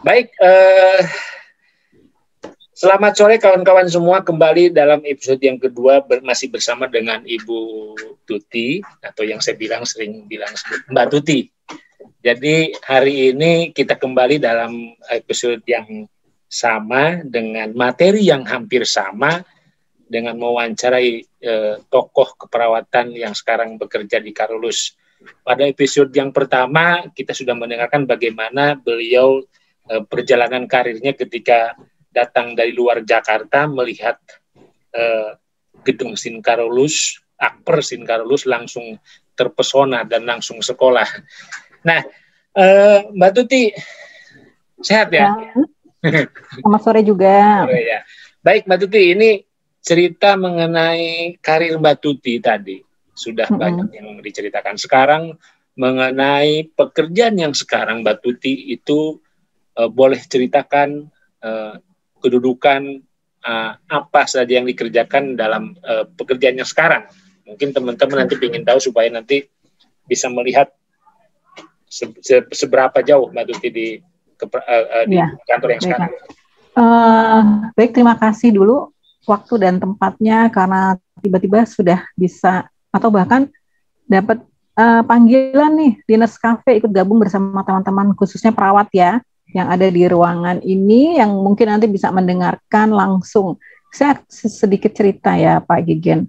Baik, selamat sore kawan-kawan semua, kembali dalam episode yang kedua masih bersama dengan Ibu Tuti, atau yang saya sering bilang Mbak Tuti. Jadi hari ini kita kembali dalam episode yang sama dengan materi yang hampir sama, dengan mewawancarai tokoh keperawatan yang sekarang bekerja di Carolus. Pada episode yang pertama kita sudah mendengarkan bagaimana beliau perjalanan karirnya ketika datang dari luar Jakarta, melihat gedung SIN Carolus, Akper SIN Carolus, langsung terpesona dan langsung sekolah. Nah, Mbak Tuti, sehat ya? Selamat sore juga. Sore, ya. Baik Mbak Tuti, ini cerita mengenai karir Mbak Tuti tadi. Sudah banyak yang diceritakan. Sekarang mengenai pekerjaan yang sekarang Mbak Tuti itu, boleh ceritakan kedudukan apa saja yang dikerjakan dalam pekerjaan yang sekarang. Mungkin teman-teman nanti ingin tahu supaya nanti bisa melihat seberapa jauh Mbak Tuti di kantor yang sekarang. Baik, terima kasih dulu waktu dan tempatnya, karena tiba-tiba sudah bisa atau bahkan dapat panggilan nih di Nescafe ikut gabung bersama teman-teman, khususnya perawat ya, yang ada di ruangan ini, yang mungkin nanti bisa mendengarkan langsung. Saya sedikit cerita ya Pak Gegen.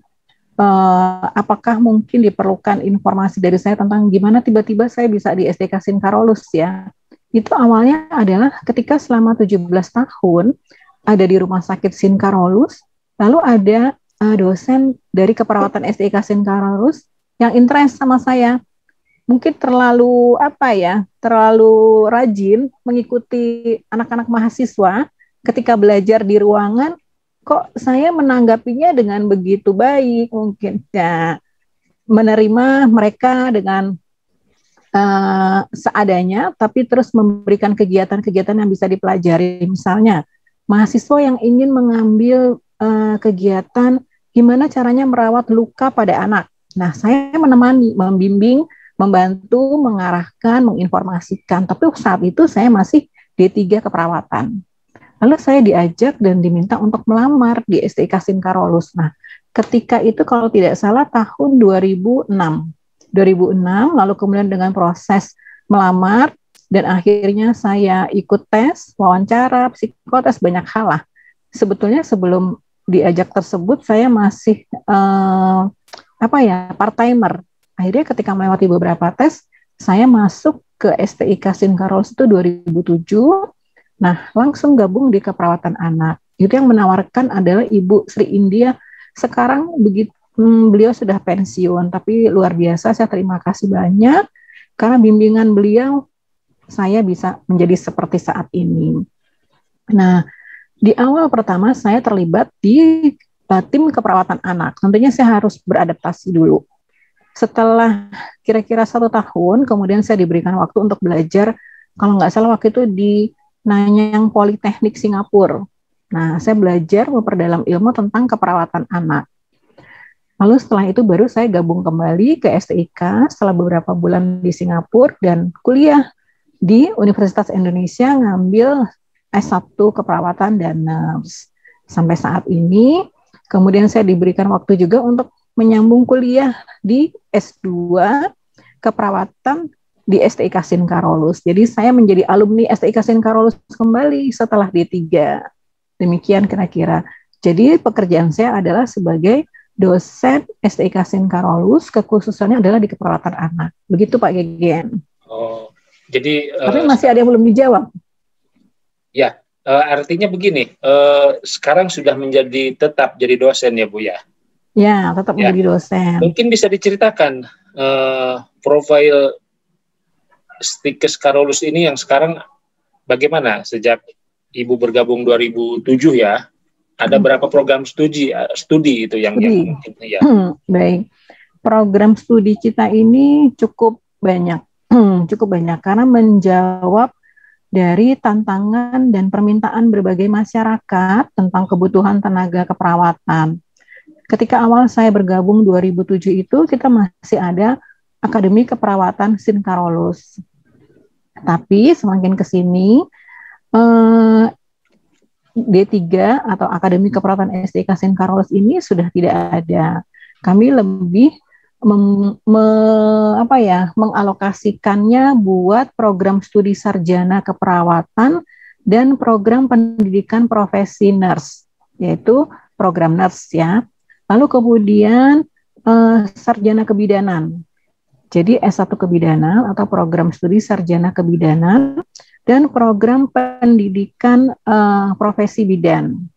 Apakah mungkin diperlukan informasi dari saya tentang gimana tiba-tiba saya bisa di SDK SIN Carolus ya? Itu awalnya adalah ketika selama 17 tahun ada di rumah sakit SIN Carolus, lalu ada dosen dari keperawatan SDK SIN Carolus yang interest sama saya. Mungkin terlalu terlalu rajin mengikuti anak-anak mahasiswa ketika belajar di ruangan, kok saya menanggapinya dengan begitu baik, mungkin ya menerima mereka dengan seadanya, tapi terus memberikan kegiatan-kegiatan yang bisa dipelajari. Misalnya mahasiswa yang ingin mengambil kegiatan gimana caranya merawat luka pada anak. Nah, saya menemani, membimbing, membantu, mengarahkan, menginformasikan. Tapi saat itu saya masih D3 keperawatan. Lalu saya diajak dan diminta untuk melamar di SDK SIN Carolus. Nah, ketika itu kalau tidak salah tahun 2006, lalu kemudian dengan proses melamar, dan akhirnya saya ikut tes, wawancara, psikotes, banyak hal lah. Sebetulnya sebelum diajak tersebut, saya masih part-timer. Akhirnya ketika melewati beberapa tes, saya masuk ke STIK SIN Carolus itu 2007. Nah, langsung gabung di keperawatan anak. Itu yang menawarkan adalah Ibu Sri India. Sekarang beliau sudah pensiun, tapi luar biasa, saya terima kasih banyak karena bimbingan beliau saya bisa menjadi seperti saat ini. Nah, di awal pertama saya terlibat di tim keperawatan anak. Tentunya saya harus beradaptasi dulu. Setelah kira-kira 1 tahun, kemudian saya diberikan waktu untuk belajar, kalau nggak salah waktu itu di Nanyang Politeknik Singapura. Nah, saya belajar memperdalam ilmu tentang keperawatan anak. Lalu setelah itu baru saya gabung kembali ke STIK setelah beberapa bulan di Singapura dan kuliah di Universitas Indonesia ngambil S1 keperawatan dan nurse. Sampai saat ini, kemudian saya diberikan waktu juga untuk menyambung kuliah di S2 keperawatan di STIK SIN Carolus. Jadi saya menjadi alumni STIK SIN Carolus kembali setelah D3. Demikian kira-kira. Jadi pekerjaan saya adalah sebagai dosen STIK SIN Carolus, kekhususannya adalah di keperawatan anak. Begitu Pak Gegen. Oh, jadi tapi masih ada yang belum dijawab. Ya, artinya begini, sekarang sudah menjadi tetap jadi dosen ya Bu ya? Ya, tetap menjadi dosen. Mungkin bisa diceritakan profil STIK Carolus ini yang sekarang bagaimana sejak Ibu bergabung 2007 ya? Ada berapa program studi itu yang mungkin ya? Baik, program studi kita ini cukup banyak, karena menjawab dari tantangan dan permintaan berbagai masyarakat tentang kebutuhan tenaga keperawatan. Ketika awal saya bergabung 2007 itu, kita masih ada Akademi Keperawatan SIN Carolus. Tapi semakin ke sini, eh, D3 atau Akademi Keperawatan STIK St. Carolus ini sudah tidak ada. Kami lebih mengalokasikannya buat program studi sarjana keperawatan dan program pendidikan profesi nurse, yaitu program nurse ya. Lalu kemudian sarjana kebidanan. Jadi S1 kebidanan atau program studi sarjana kebidanan dan program pendidikan profesi bidan.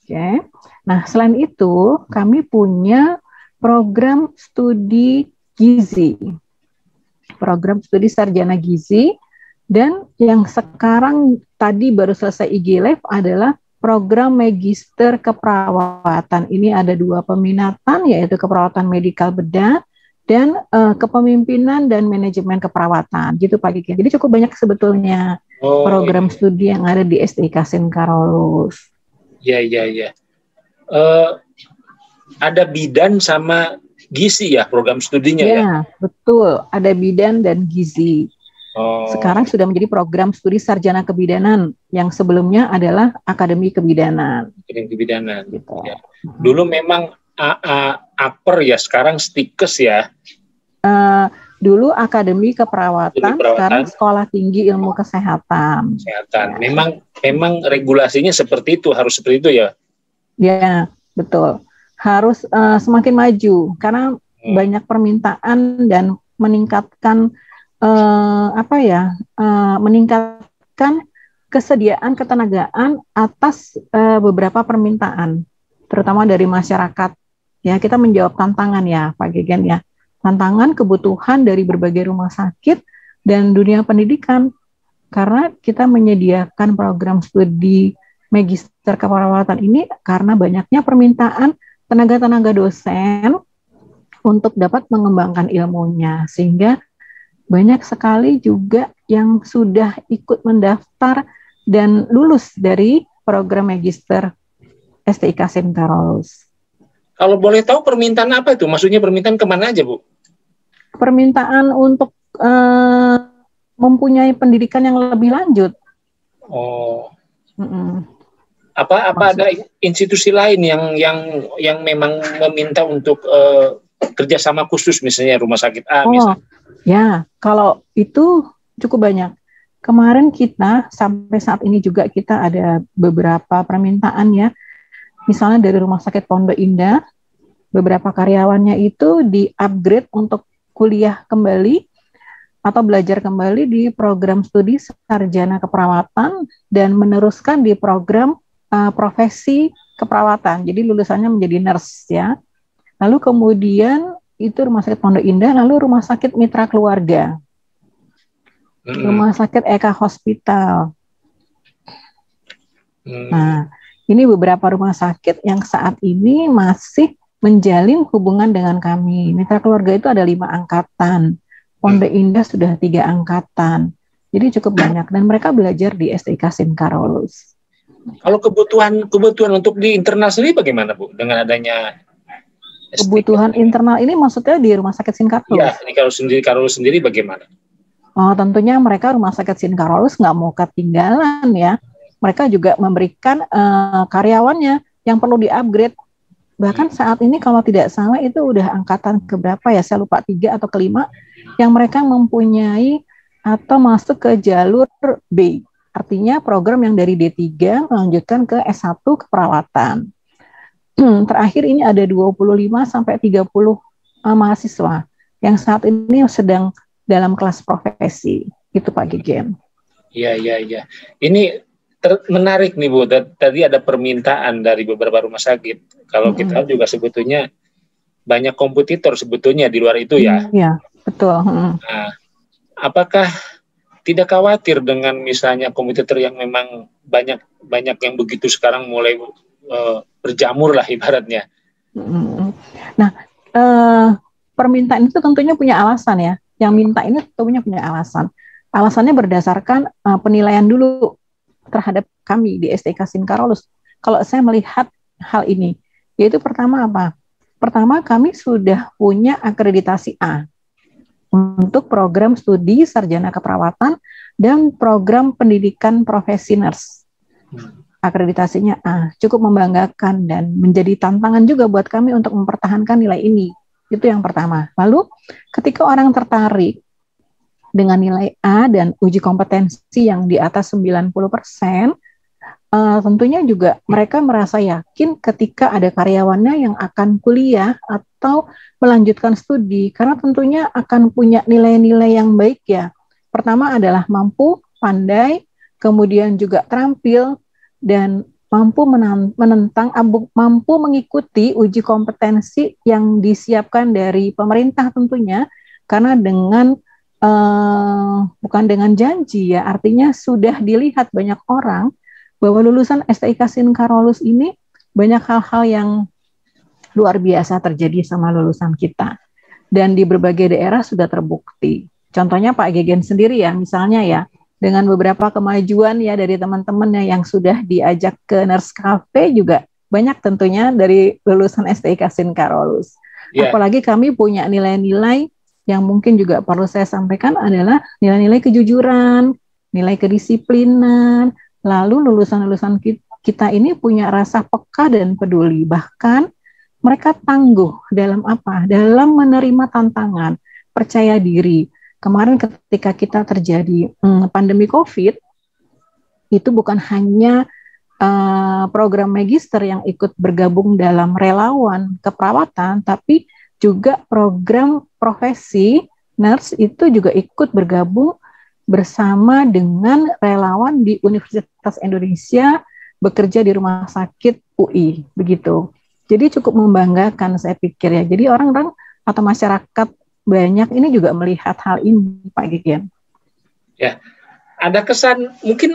Oke. Nah, selain itu kami punya program studi gizi, program studi sarjana gizi, dan yang sekarang tadi baru selesai IG Live adalah program magister keperawatan. Ini ada 2 peminatan, yaitu keperawatan medikal bedah dan kepemimpinan dan manajemen keperawatan. Gitu Pak Gigen. Jadi cukup banyak sebetulnya program studi yang ada di STIK St. Carolus. Ya. Ada bidan sama gizi ya program studinya ya? Ya, betul. Ada bidan dan gizi. Sekarang sudah menjadi program studi sarjana kebidanan yang sebelumnya adalah Akademi Kebidanan. Akademi Kebidanan. Gitu. Ya. Dulu memang upper ya, sekarang stikes ya. Dulu Akademi Keperawatan, sekarang Sekolah Tinggi Ilmu Kesehatan. Memang regulasinya seperti itu, harus seperti itu ya? Ya, betul. Harus semakin maju karena banyak permintaan dan meningkatkan meningkatkan kesediaan ketenagaan atas beberapa permintaan, terutama dari masyarakat. Ya, kita menjawab tantangan ya, Pak Gegen ya. Tantangan kebutuhan dari berbagai rumah sakit dan dunia pendidikan. Karena kita menyediakan program studi magister keperawatan ini karena banyaknya permintaan tenaga-tenaga dosen untuk dapat mengembangkan ilmunya, sehingga banyak sekali juga yang sudah ikut mendaftar dan lulus dari program magister STIK St. Carolus. Kalau boleh tahu permintaan apa itu? Maksudnya permintaan kemana aja, Bu? Permintaan untuk mempunyai pendidikan yang lebih lanjut. Apa ada institusi lain yang memang meminta untuk kerjasama khusus, misalnya rumah sakit A misalnya? Ya, kalau itu cukup banyak. Kemarin kita sampai saat ini juga kita ada beberapa permintaan ya. Misalnya dari Rumah Sakit Pondok Indah, beberapa karyawannya itu di-upgrade untuk kuliah kembali atau belajar kembali di program studi sarjana keperawatan dan meneruskan di program profesi keperawatan. Jadi lulusannya menjadi nurse ya. Lalu kemudian itu Rumah Sakit Pondok Indah, lalu Rumah Sakit Mitra Keluarga, Rumah Sakit Eka Hospital. Nah, ini beberapa rumah sakit yang saat ini masih menjalin hubungan dengan kami. Mitra Keluarga itu ada 5 angkatan, Pondok Indah sudah 3 angkatan. Jadi cukup banyak dan mereka belajar di STIK St. Carolus. Kalau kebutuhan untuk di internal sendiri bagaimana, Bu? Dengan adanya kebutuhan internal ini maksudnya di Rumah Sakit St. Carolus? Ya, ini Carolus sendiri bagaimana? Tentunya mereka Rumah Sakit St. Carolus nggak mau ketinggalan ya. Mereka juga memberikan karyawannya yang perlu di-upgrade. Bahkan saat ini kalau tidak salah itu udah angkatan keberapa ya, saya lupa 3 atau ke-5 yang mereka mempunyai atau masuk ke jalur B. Artinya program yang dari D3 melanjutkan ke S1 keperawatan. Terakhir ini ada 25 sampai 30 mahasiswa yang saat ini sedang dalam kelas profesi. Itu Pak Gigen. Iya. Ini menarik nih Bu. Tadi ada permintaan dari beberapa rumah sakit. Kalau kita juga sebetulnya banyak kompetitor sebetulnya di luar itu ya. Iya, betul. Nah, apakah tidak khawatir dengan misalnya kompetitor yang memang banyak yang begitu sekarang mulai berjamur lah ibaratnya. Nah, permintaan itu tentunya punya alasan ya. Yang minta ini tentunya punya alasan. Alasannya berdasarkan penilaian dulu terhadap kami di STIK St. Carolus. Kalau saya melihat hal ini, yaitu pertama apa? Pertama, kami sudah punya akreditasi A untuk program studi sarjana keperawatan dan program pendidikan profesi nurse. Akreditasinya A, cukup membanggakan dan menjadi tantangan juga buat kami untuk mempertahankan nilai ini. Itu yang pertama. Lalu ketika orang tertarik dengan nilai A dan uji kompetensi yang di atas 90%, tentunya juga mereka merasa yakin ketika ada karyawannya yang akan kuliah atau melanjutkan studi, karena tentunya akan punya nilai-nilai yang baik ya. Pertama adalah mampu, pandai, kemudian juga terampil, dan mampu mampu mengikuti uji kompetensi yang disiapkan dari pemerintah tentunya, karena dengan bukan dengan janji ya, artinya sudah dilihat banyak orang bahwa lulusan STIK Sin Carolus ini banyak hal-hal yang luar biasa terjadi sama lulusan kita, dan di berbagai daerah sudah terbukti. Contohnya Pak Gegen sendiri ya, misalnya ya, dengan beberapa kemajuan ya dari teman-temannya yang sudah diajak ke Nurse Cafe juga banyak tentunya dari lulusan STIK Sin Carolus. Yeah. Apalagi kami punya nilai-nilai yang mungkin juga perlu saya sampaikan adalah nilai-nilai kejujuran, nilai kedisiplinan, lalu lulusan-lulusan kita ini punya rasa peka dan peduli, bahkan mereka tangguh dalam apa? Dalam menerima tantangan, percaya diri. Kemarin ketika kita terjadi pandemi COVID, itu bukan hanya program magister yang ikut bergabung dalam relawan keperawatan, tapi juga program profesi nurse itu juga ikut bergabung bersama dengan relawan di Universitas Indonesia, bekerja di Rumah Sakit UI, begitu. Jadi cukup membanggakan saya pikir ya. Jadi orang-orang atau masyarakat banyak ini juga melihat hal ini, Pak Gegen. Ya, ada kesan mungkin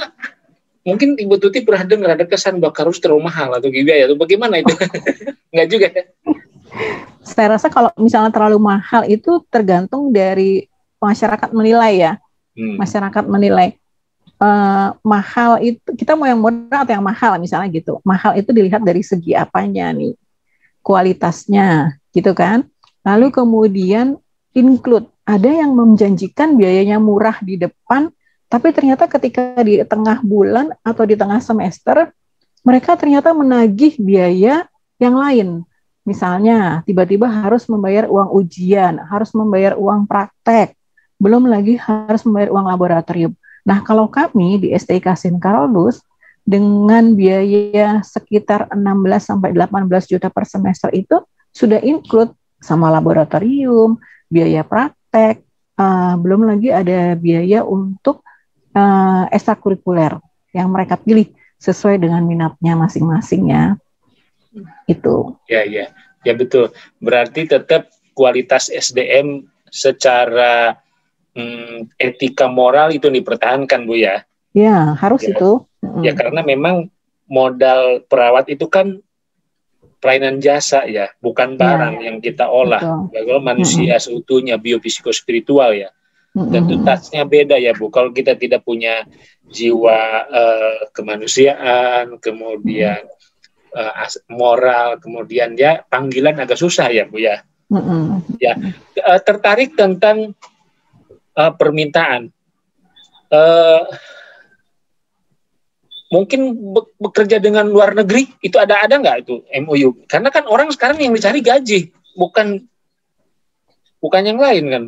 Ibu Tuti pernah dengar ada kesan bahwa Carolus terlalu mahal atau gitu ya, atau bagaimana itu? Enggak juga ya? Saya rasa kalau misalnya terlalu mahal itu tergantung dari masyarakat menilai ya. Masyarakat menilai mahal itu, kita mau yang murah atau yang mahal misalnya gitu. Mahal itu dilihat dari segi apanya nih, kualitasnya gitu kan. Lalu kemudian include, ada yang menjanjikan biayanya murah di depan, tapi ternyata ketika di tengah bulan atau di tengah semester, mereka ternyata menagih biaya yang lain. Misalnya, tiba-tiba harus membayar uang ujian, harus membayar uang praktek, belum lagi harus membayar uang laboratorium. Nah, kalau kami di STIK Sin Carolus, dengan biaya sekitar 16-18 juta per semester itu, sudah include sama laboratorium, biaya praktek, belum lagi ada biaya untuk ekstrakurikuler yang mereka pilih sesuai dengan minatnya masing-masing ya. Itu. Ya betul. Berarti tetap kualitas SDM secara etika moral itu dipertahankan, Bu ya. Ya, harus ya, itu. Ya karena memang modal perawat itu kan pelayanan jasa ya, bukan barang yang kita olah. Kalau manusia seutuhnya, biopsikospiritual ya. Tentu touch-nya beda ya, Bu. Kalau kita tidak punya jiwa kemanusiaan, kemudian moral, kemudian ya panggilan agak susah ya, Bu ya. Ya, tertarik tentang permintaan. Mungkin bekerja dengan luar negeri itu ada nggak itu MOU? Karena kan orang sekarang yang dicari gaji, bukan yang lain kan.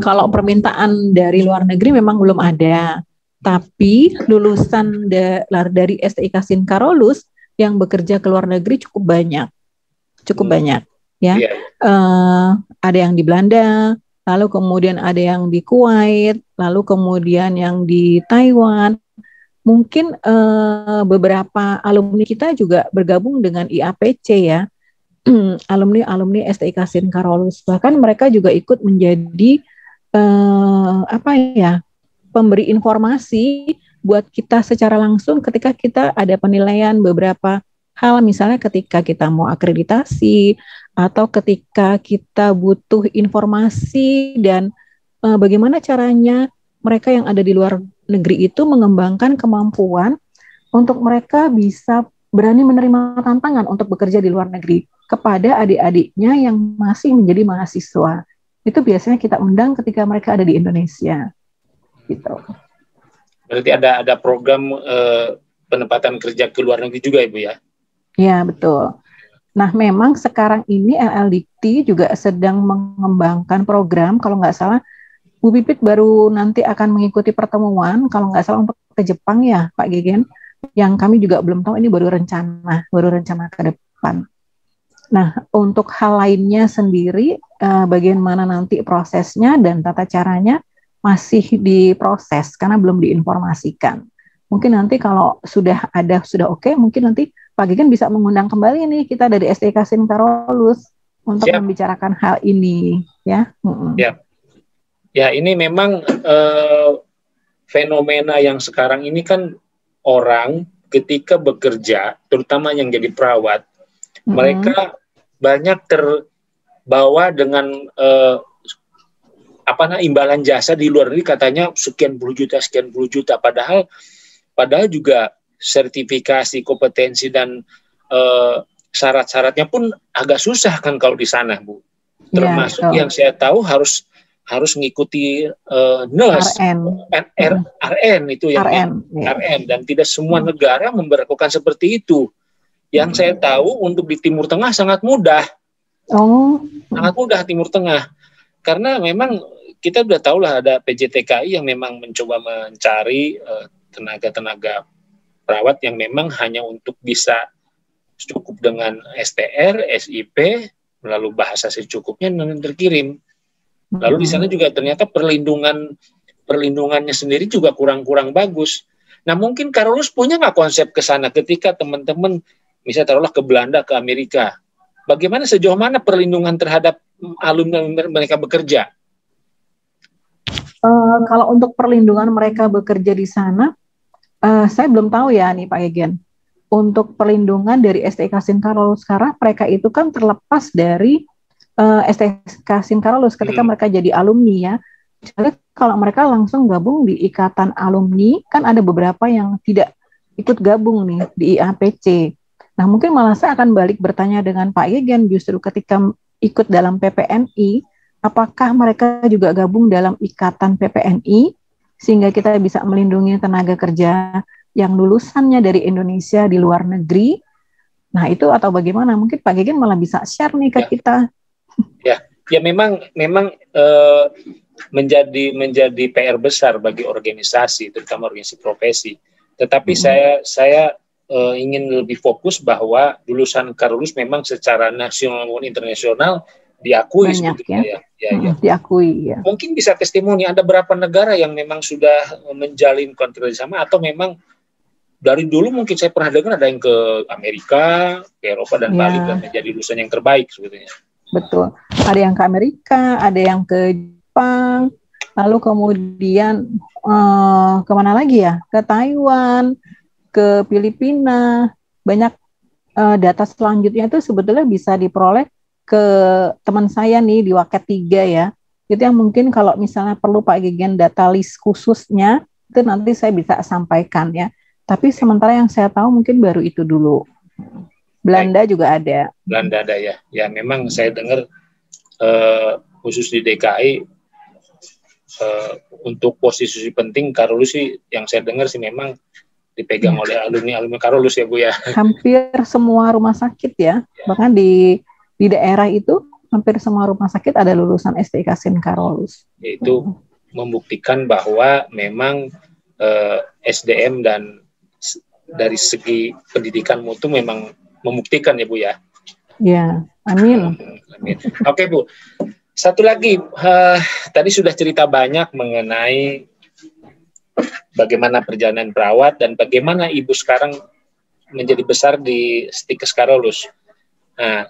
Kalau permintaan dari luar negeri memang belum ada, tapi lulusan dari STIK Sin Carolus yang bekerja ke luar negeri cukup banyak ya. Ada yang di Belanda, lalu kemudian ada yang di Kuwait, lalu kemudian yang di Taiwan. Mungkin beberapa alumni kita juga bergabung dengan IAPC ya, alumni STIK Sin Carolus. Bahkan mereka juga ikut menjadi pemberi informasi buat kita secara langsung ketika kita ada penilaian beberapa hal, misalnya ketika kita mau akreditasi atau ketika kita butuh informasi dan bagaimana caranya mereka yang ada di luar negeri itu mengembangkan kemampuan untuk mereka bisa berani menerima tantangan untuk bekerja di luar negeri kepada adik-adiknya yang masih menjadi mahasiswa. Itu biasanya kita undang ketika mereka ada di Indonesia. gitu. Berarti ada program penempatan kerja ke luar negeri juga, Ibu ya? Ya, betul. Nah, memang sekarang ini LLDikti juga sedang mengembangkan program, kalau nggak salah, Bu Pipit baru nanti akan mengikuti pertemuan, kalau nggak salah untuk ke Jepang ya, Pak Gegen, yang kami juga belum tahu, ini baru rencana ke depan. Nah, untuk hal lainnya sendiri, bagaimana nanti prosesnya dan tata caranya masih diproses, karena belum diinformasikan. Mungkin nanti kalau sudah oke, mungkin nanti Pak Gegen bisa mengundang kembali nih kita dari STIK Sin Karolus untuk membicarakan hal ini, ya. Ya, ya ini memang fenomena yang sekarang ini kan orang ketika bekerja, terutama yang jadi perawat, mereka banyak terbawa dengan imbalan jasa di luar negeri, katanya sekian puluh juta, padahal juga sertifikasi, kompetensi dan syarat-syaratnya pun agak susah kan kalau di sana, Bu. Termasuk yang saya tahu harus mengikuti NES, RN itu yang RN, dan tidak semua negara memberlakukan seperti itu. Yang saya tahu untuk di Timur Tengah sangat mudah. Sangat mudah Timur Tengah. Karena memang kita sudah tahu lah ada PJTKI yang memang mencoba mencari tenaga-tenaga perawat yang memang hanya untuk bisa cukup dengan STR, SIP, lalu bahasa secukupnya dan terkirim. Lalu di sana juga ternyata perlindungannya sendiri juga kurang bagus. Nah, mungkin Karolus punya nggak konsep ke sana ketika teman-teman misalnya taruhlah ke Belanda, ke Amerika. Bagaimana, sejauh mana perlindungan terhadap alumni mereka bekerja? Kalau untuk perlindungan mereka bekerja di sana, saya belum tahu ya nih Pak Gegen. Untuk perlindungan dari STIK Sin Karolus sekarang, mereka itu kan terlepas dari STIK Sin Karolus ketika mereka jadi alumni ya. Jadi kalau mereka langsung gabung di ikatan alumni, kan ada beberapa yang tidak ikut gabung nih di IAPC. Nah, mungkin malah saya akan balik bertanya dengan Pak Gegen, justru ketika ikut dalam PPNI, apakah mereka juga gabung dalam ikatan PPNI, sehingga kita bisa melindungi tenaga kerja yang lulusannya dari Indonesia di luar negeri. Nah, itu atau bagaimana? Mungkin Pak Gegen malah bisa share nih ke kita. Ya memang menjadi PR besar bagi organisasi, terutama organisasi profesi. Tetapi saya ingin lebih fokus bahwa lulusan Karolus memang secara nasional maupun internasional diakui sebetulnya ya. Diakui ya. Mungkin bisa testimoni, ada berapa negara yang memang sudah menjalin kerjasama, atau memang dari dulu mungkin saya pernah dengar ada yang ke Amerika, ke Eropa dan balik dan menjadi lulusan yang terbaik sebetulnya. Betul. Ada yang ke Amerika, ada yang ke Jepang, lalu kemudian kemana lagi ya? Ke Taiwan, ke Filipina. Banyak data selanjutnya itu sebetulnya bisa diperoleh ke teman saya nih di Waket 3 ya. Itu yang mungkin kalau misalnya perlu Pak Gegen data list khususnya, itu nanti saya bisa sampaikan ya. Tapi sementara yang saya tahu mungkin baru itu dulu. Belanda juga ada. Belanda ada ya. Ya memang saya dengar khusus di DKI untuk posisi penting Karolus sih yang saya dengar sih memang dipegang oleh alumni Karolus ya Bu ya. Hampir semua rumah sakit ya. Bahkan di daerah itu hampir semua rumah sakit ada lulusan STIK Sin Karolus. Itu membuktikan bahwa memang SDM dan dari segi pendidikan mutu memang membuktikan ya Bu ya. Ya, amin. Amin. Oke Bu, satu lagi tadi sudah cerita banyak mengenai bagaimana perjalanan perawat dan bagaimana Ibu sekarang menjadi besar di STIK Karolus. Nah,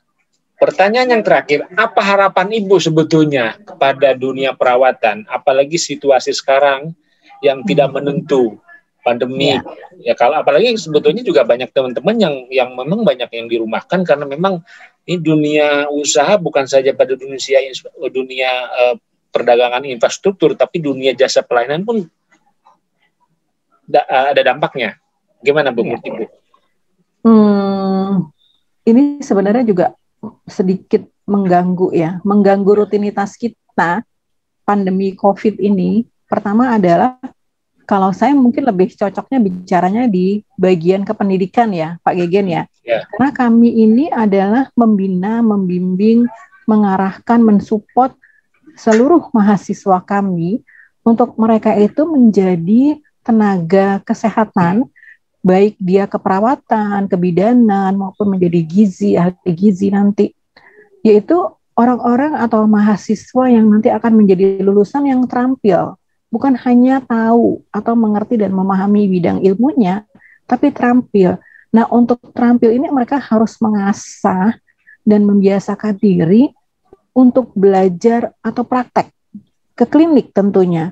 pertanyaan yang terakhir, apa harapan Ibu sebetulnya kepada dunia perawatan, apalagi situasi sekarang yang tidak menentu, pandemi. Ya kalau apalagi sebetulnya juga banyak teman-teman yang memang banyak yang dirumahkan karena memang ini dunia usaha bukan saja pada dunia perdagangan infrastruktur, tapi dunia jasa pelayanan pun ada dampaknya. Gimana Bu? Ibu? Ini sebenarnya juga sedikit mengganggu rutinitas kita pandemi COVID ini. Pertama adalah kalau saya mungkin lebih cocoknya bicaranya di bagian kependidikan ya, Pak Gegen ya. Karena kami ini adalah membina, membimbing, mengarahkan, mensupport seluruh mahasiswa kami untuk mereka itu menjadi tenaga kesehatan, baik dia keperawatan, kebidanan, maupun menjadi gizi, ahli gizi nanti. Yaitu orang-orang atau mahasiswa yang nanti akan menjadi lulusan yang terampil. Bukan hanya tahu atau mengerti dan memahami bidang ilmunya, tapi terampil. Nah, untuk terampil ini mereka harus mengasah dan membiasakan diri untuk belajar atau praktek ke klinik tentunya.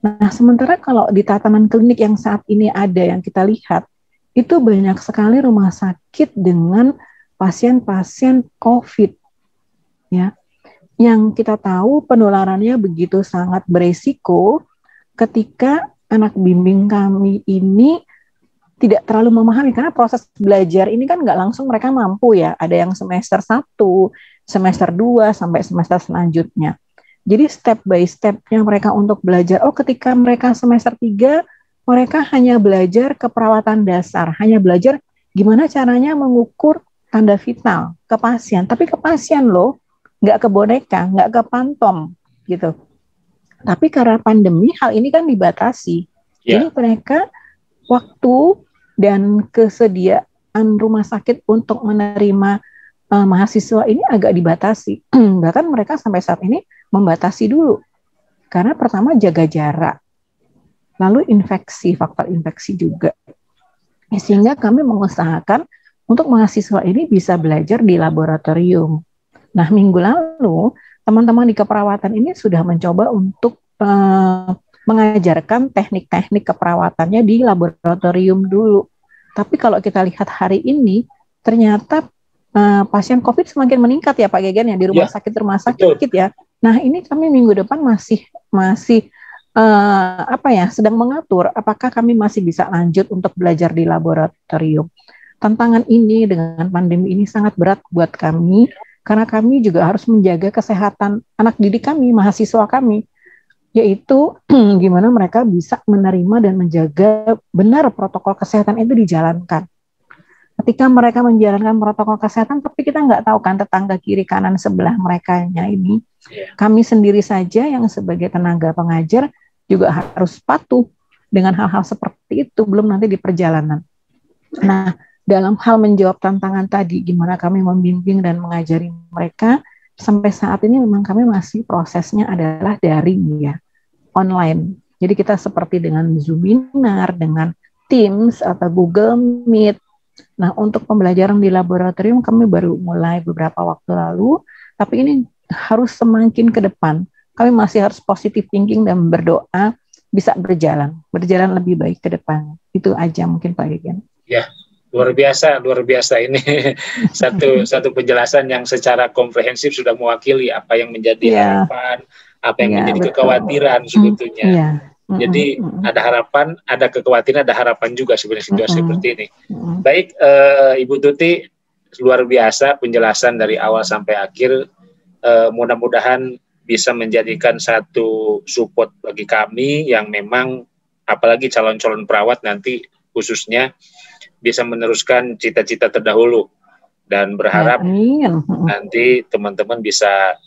Nah, sementara kalau di tatanan klinik yang saat ini ada yang kita lihat, itu banyak sekali rumah sakit dengan pasien-pasien COVID. Ya, yang kita tahu penularannya begitu sangat beresiko ketika anak bimbing kami ini tidak terlalu memahami, karena proses belajar ini kan nggak langsung mereka mampu ya, ada yang semester 1, semester 2, sampai semester selanjutnya. Jadi step by step-nya mereka untuk belajar, ketika mereka semester 3, mereka hanya belajar keperawatan dasar, hanya belajar gimana caranya mengukur tanda vital ke pasien, tapi ke pasien loh, nggak ke boneka, nggak ke pantom gitu. Tapi karena pandemi hal ini kan dibatasi. Jadi mereka waktu dan kesediaan rumah sakit untuk menerima mahasiswa ini agak dibatasi. Bahkan mereka sampai saat ini membatasi dulu. Karena pertama jaga jarak. Lalu infeksi, faktor infeksi juga. Sehingga kami mengusahakan untuk mahasiswa ini bisa belajar di laboratorium. Nah, minggu lalu teman-teman di keperawatan ini sudah mencoba untuk mengajarkan teknik-teknik keperawatannya di laboratorium dulu. Tapi kalau kita lihat hari ini, ternyata pasien COVID semakin meningkat ya Pak Gegen ya di rumah sakit ya. Nah, ini kami minggu depan masih sedang mengatur apakah kami masih bisa lanjut untuk belajar di laboratorium. Tantangan ini dengan pandemi ini sangat berat buat kami karena kami juga harus menjaga kesehatan anak didik kami, mahasiswa kami, yaitu gimana mereka bisa menerima dan menjaga benar protokol kesehatan itu dijalankan. Ketika mereka menjalankan protokol kesehatan, tapi kita nggak tahu kan tetangga kiri kanan sebelah merekanya ini. Kami sendiri saja yang sebagai tenaga pengajar juga harus patuh dengan hal-hal seperti itu, belum nanti di perjalanan. Nah, dalam hal menjawab tantangan tadi, gimana kami membimbing dan mengajari mereka, sampai saat ini memang kami masih prosesnya adalah daring ya, online. Jadi kita seperti dengan Zoominar, dengan Teams atau Google Meet. Nah, untuk pembelajaran di laboratorium kami baru mulai beberapa waktu lalu, tapi ini harus semakin ke depan. Kami masih harus positive thinking dan berdoa bisa berjalan lebih baik ke depan. Itu aja mungkin Pak Gegen. Ya, luar biasa ini satu penjelasan yang secara komprehensif sudah mewakili apa yang menjadi harapan, apa yang menjadi kekhawatiran sebetulnya. Jadi ada harapan, ada kekhawatiran, ada harapan juga sebenarnya situasi seperti ini. Baik, Ibu Tuti, luar biasa penjelasan dari awal sampai akhir. Mudah-mudahan bisa menjadikan satu support bagi kami yang memang apalagi calon-calon perawat nanti khususnya bisa meneruskan cita-cita terdahulu dan berharap nanti teman-teman bisa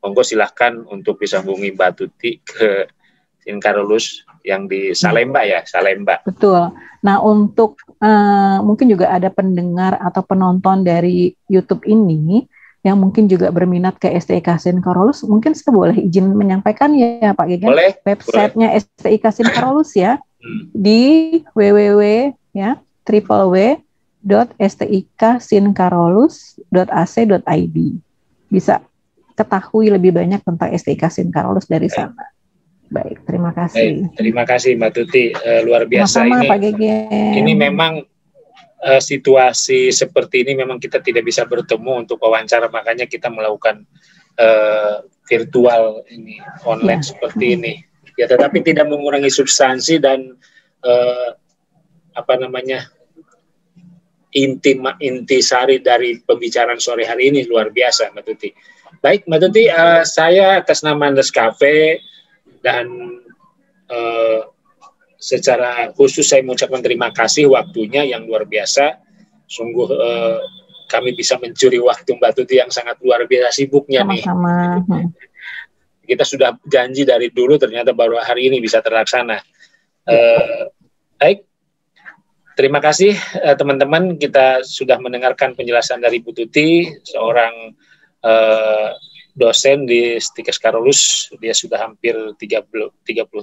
monggo silahkan untuk bisa hubungi Mbak Tuti ke Sinkarolus yang di Salemba ya, Salemba. Betul. Nah, untuk mungkin juga ada pendengar atau penonton dari YouTube ini yang mungkin juga berminat ke STIK Sinkarolus, mungkin saya boleh izin menyampaikan ya Pak Gegen, websitenya STIK Sinkarolus ya, di www.stiksinkarolus.ac.id. Bisa ketahui lebih banyak tentang STIK Sinkarolus dari sana. Baik, terima kasih. Terima kasih Mbak Tuti, luar biasa. Sama-sama, Pak Gegen. Ini memang situasi seperti ini memang kita tidak bisa bertemu untuk wawancara, makanya kita melakukan virtual ini, online seperti ini. Ya, tetapi tidak mengurangi substansi dan intisari dari pembicaraan sore hari ini luar biasa, Mbak Tuti. Baik, Mbak Tuti, saya atas nama Andes Cafe dan secara khusus saya mengucapkan terima kasih waktunya yang luar biasa. Sungguh kami bisa mencuri waktu Mbak Tuti yang sangat luar biasa sibuknya. Sama-sama. Kita sudah janji dari dulu, ternyata baru hari ini bisa terlaksana. Baik, terima kasih teman-teman. Kita sudah mendengarkan penjelasan dari Bu Tuti, seorang dosen di Stikes Carolus. Dia sudah hampir 30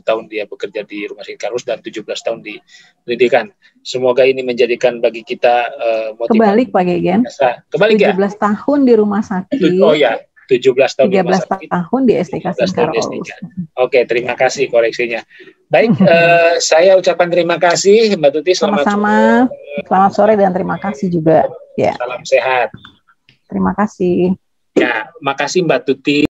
tahun dia bekerja di Rumah Sakit Carolus dan 17 tahun di pendidikan. Semoga ini menjadikan bagi kita motivasi. Kebalik Pak Gegen. Kebalik 17 ya? Tahun di rumah sakit. Oh ya, 17 tahun 13 tahun di STK Carolus. Oke, terima kasih koreksinya. Baik, saya ucapkan terima kasih Mbak Tuti. Sama-sama. Selamat sore dan terima kasih juga. Ya. Salam sehat. Terima kasih. Ya, makasih Mbak Tuti.